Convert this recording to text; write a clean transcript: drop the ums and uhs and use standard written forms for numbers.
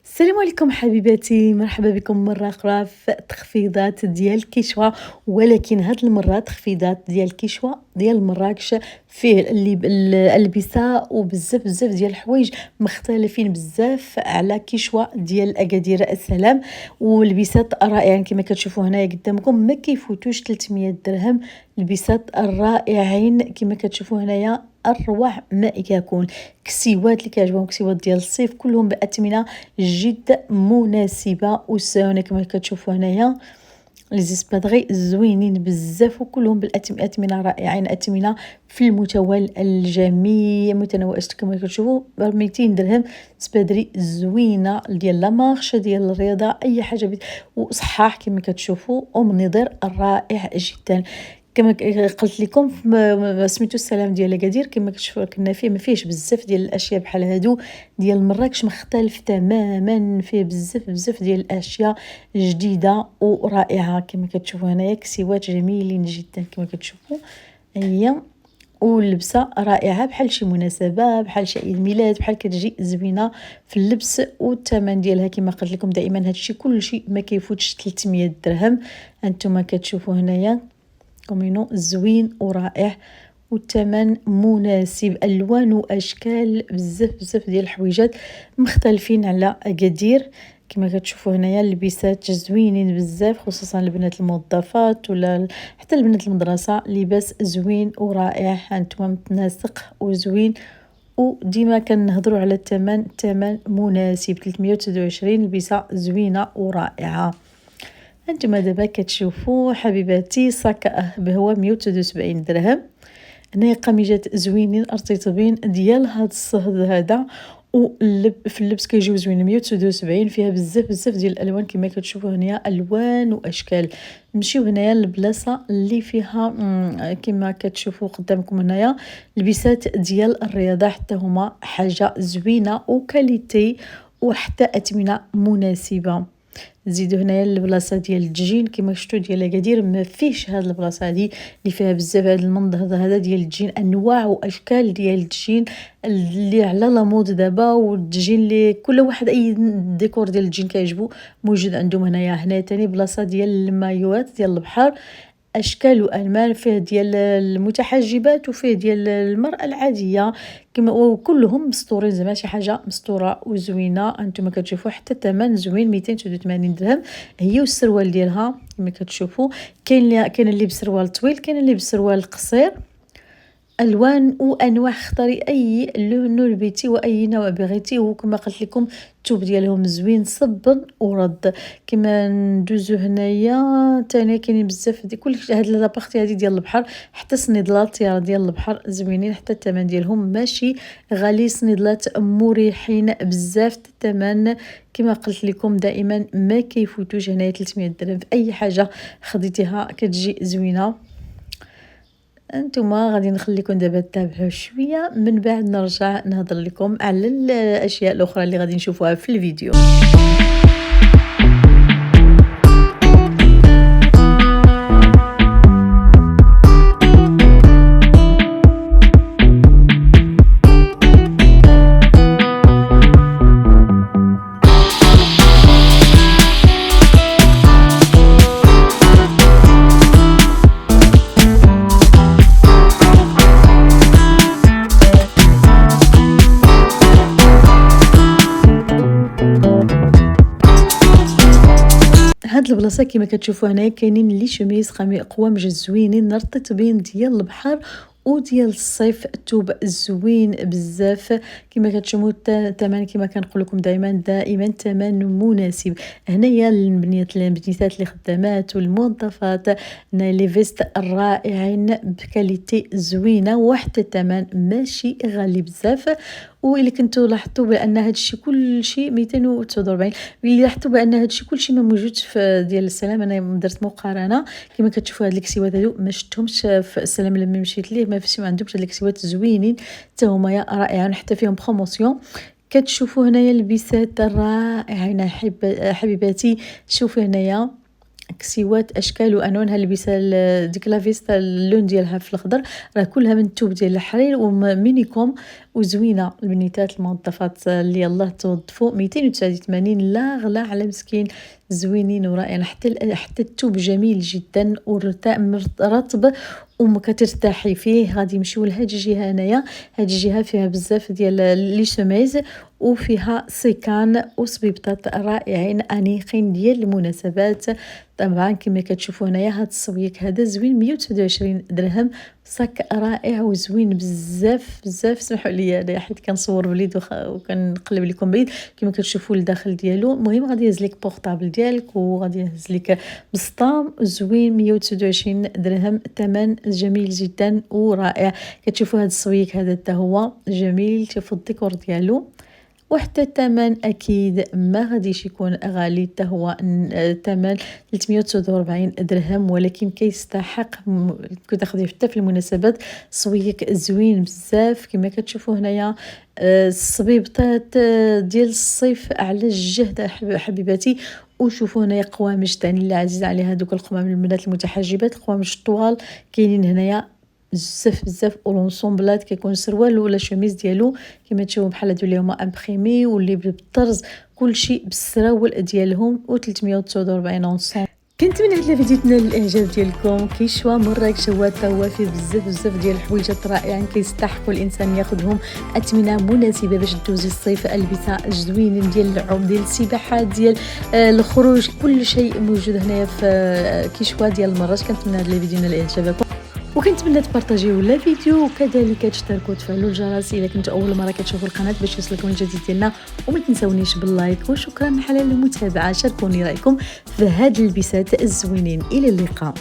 السلام عليكم حبيباتي، مرحبا بكم مرة أخرى في تخفيضات ديال كيشوا، ولكن هاد المرة تخفيضات ديال كيشوا ديال مراكش فيه الألبسة وبزاف ديال الحوايج مختلفين بزاف على كيشوا ديال أكادير السلام، ولبسات رائعين كما كتشوفوا هنايا قدامكم ما كيفوتوش 300 درهم. لبسات رائعين كما كتشوفوا هنايا أروع ما يكون. كسيوات اللي كيعجبهم كسيوات ديال الصيف كلهم بأثمنة جد مناسبة وسهلة كما كتشوفوا هنايا. لي زيسبادغي زوينين بزاف وكلهم بالأثمنة رائعين، أثمنة في المتوال الجميع متنوع كما كتشوفوا ب 200 درهم. سبادري زوينة ديال لا مارش ديال الرياضة أي حاجة وصحاح كما كتشوفوا ومنظر رائع جدا. كما قلت لكم سميتو السلام ديال اكادير كما كتشوفوا كنا فيه ما فيهش بزاف ديال الاشياء بحال هادو. ديال مراكش مختلف تماما، فيه بزاف ديال الاشياء جديده ورائعه كما كتشوفوا هنايا. كسيوات جميلين جدا كما كتشوفوا هي، واللبسه رائعه بحال شي مناسبه بحال شي عيد ميلاد بحال كتجي زوينه في اللبس. والثمن ديالها كما قلت لكم دائما هادشي كلشي ما كيفوتش 300 درهم. انتم كتشوفوا هنايا كومينو زوين ورائع والثمن مناسب، الوان واشكال بزاف ديال الحويجات مختلفين على اكادير. كما كتشوفوا هنايا اللبسات زوينين بزاف خصوصا البنات الموظفات ولا حتى البنات المدرسه. لباس زوين ورائع هانتوما متناسق وزوين. وديما كنهضروا على الثمن مناسب 329 لبسه زوينه ورائعه. انتما دابا كتشوفوا حبيباتي صاك بهو 173 درهم. هنايا قميجات زوينين ارتطبين ديال هاد الصهد هذا، وفي اللبس كيجيو زوينين 173 فيها بزاف ديال الالوان كما كتشوفوا هنايا الوان واشكال. نمشيو هنايا للبلاصه اللي فيها كما كتشوفوا قدامكم هنايا لبسات ديال الرياضه، حتى هما حاجه زوينه وكاليتي وحتى اثمنه مناسبه. نزيدو هنايا البلاصه ديال الجين كما شفتوا ديال اكادير ما فيش هاد البلاصه هادي اللي فيها بزاف هاد المنظر هذا ديال الجين، انواع واشكال ديال الجين اللي على لا مود دابا. والجين اللي كل واحد اي ديكور ديال الجين كيعجبو موجود عندهم هنايا تاني بلاصه ديال المايوات ديال البحر، اشكال والوان فيه ديال المتحجبات وفيه ديال المراه العاديه كما وكلهم مستورين زعما شي حاجه مستوره وزوينه. انتم كتشوفوا حتى الثمن زوين 289 درهم هي والسروال ديالها كما كتشوفوا. كاين اللي بسروال طويل كاين اللي بسروال قصير، الوان وانواع اختاري اي لون بغيتي واي نوع بغيتي. وكما قلت لكم الثوب ديالهم زوين صبن ورد. كما ندوزو هنايا تاني كاينين بزاف ديال كل هاد لابارتي هادي ديال البحر، حتى سنيدلات ديال البحر زوينين حتى الثمن ديالهم ماشي غالي. سنيدلات مريحين بزاف الثمن كما قلت لكم دائما ما كيفوتوش هنايا 300 درهم في اي حاجه خديتيها كتجي زوينه. انتما غادي نخليكم دابا تتابعوا شويه من بعد نرجع نهضر لكم على الاشياء الاخرى اللي غادي نشوفوها في الفيديو. هاد البلاصه كما كتشوفوا هنايا كاينين لي شوميز قوامج زوينين مرتطبين ديال البحر وديال الصيف. الثوب زوين بزاف كما كتشوفوا الثمن كما كنقول لكم دائما ثمن مناسب. هنايا البنيات اللي خدامات والموظفات هنا لي فيست الرائعين بكاليتي زوينه وحتى الثمن ماشي غالي بزاف. واللي كنتو لاحظتوا بان هادشي كلشي 249 اللي لاحظتوا بان هادشي كلشي ما موجودش في ديال السلام. انا درت مقارنه كما كتشوفوا هاد الكسيوات هادو ما شفتهمش في السلام لما مشيت ليه، ما فيش ما عندهمش هاد الكسيوات زوينين حتى هما رائعين حتى فيهم بروموسيون. كتشوفوا هنايا البسات الرائعين حبيباتي. شوفوا هنايا كسيوات اشكال والوان. هاللبسه ديك لافيستا اللون ديالها في الاخضر راه كلها من الثوب ديال الحرير ومينيكوم وزوينه البنيتات الموظفات اللي يلاه توظفوا 289 لا غلا على مسكين، زوينين ورائعين. حتى الثوب جميل جدا رطب وما كترتاحي فيه. غادي نمشيو لهاد الجهه هنايا، هاد الجهه فيها بزاف ديال لي شوميز وفيها سيكان وصبيبطات رائعين انيقين ديال المناسبات. طبعا كما كتشوفوا هنايا هاد الصويك هذا زوين 129 درهم، صاك رائع وزوين بزاف بزاف. سمحوا لي انا حيت كنصور وليد وكنقلب لكم بعيد. كما كتشوفوا الداخل ديالو المهم غادي يهز لك بورطابل ديالك وغادي يهز لك بسطام زوين 129 درهم، ثمن جميل جدا ورائع. كتشوفوا هذا الصويك هذا حتى هو جميل، شوفوا الديكور ديالو وحتى الثمن اكيد ما غاديش يكون غالي، حتى هو الثمن 349 درهم، ولكن كيستحق كتاخذيه حتى في المناسبات. صويك زوين بزاف كما كتشوفوا هنايا. الصبيبطات ديال الصيف على الجهد حبيباتي. وشوفوا هنايا قوامش ثاني اللي عزيز عليها هذوك القوامش البنات المتحجبات، القوامش الطوال كاينين هنايا بزاف بزاف. ولونسومبلات كيكون سروال ولا شوميز ديالو كما تشوفوا بحال هادو اللي هما امبريمي واللي بالطرز كلشي بالسراول ديالهم و349 اونصون. كنتمنى هاد الفيديو تنال الاعجاب ديالكم. كيشوا مراكش شوات هو فيه بزاف بزاف ديال الحويجات رائعين كيستحقوا الانسان ياخذهم. اثمنه مناسبه باش دوزي الصيف، البسه زوينين ديال اللعب ديال السباحه ديال الخروج، كل شيء موجود هنايا في كيشوا ديال مراكش. كنتمنى هاد الفيديو ينال اعجابكم وكنتمنى تبارطاجيو الفيديو وكذلك تشتركوا وتفعلوا الجرس الا كنتوا اول مره كتشوفوا القناه باش يوصلكم الجديد ديالنا. وما تنساونيش باللايك وشكرا على المتابعه. شاركوني رايكم في هاد البسات الزوينين. الى اللقاء.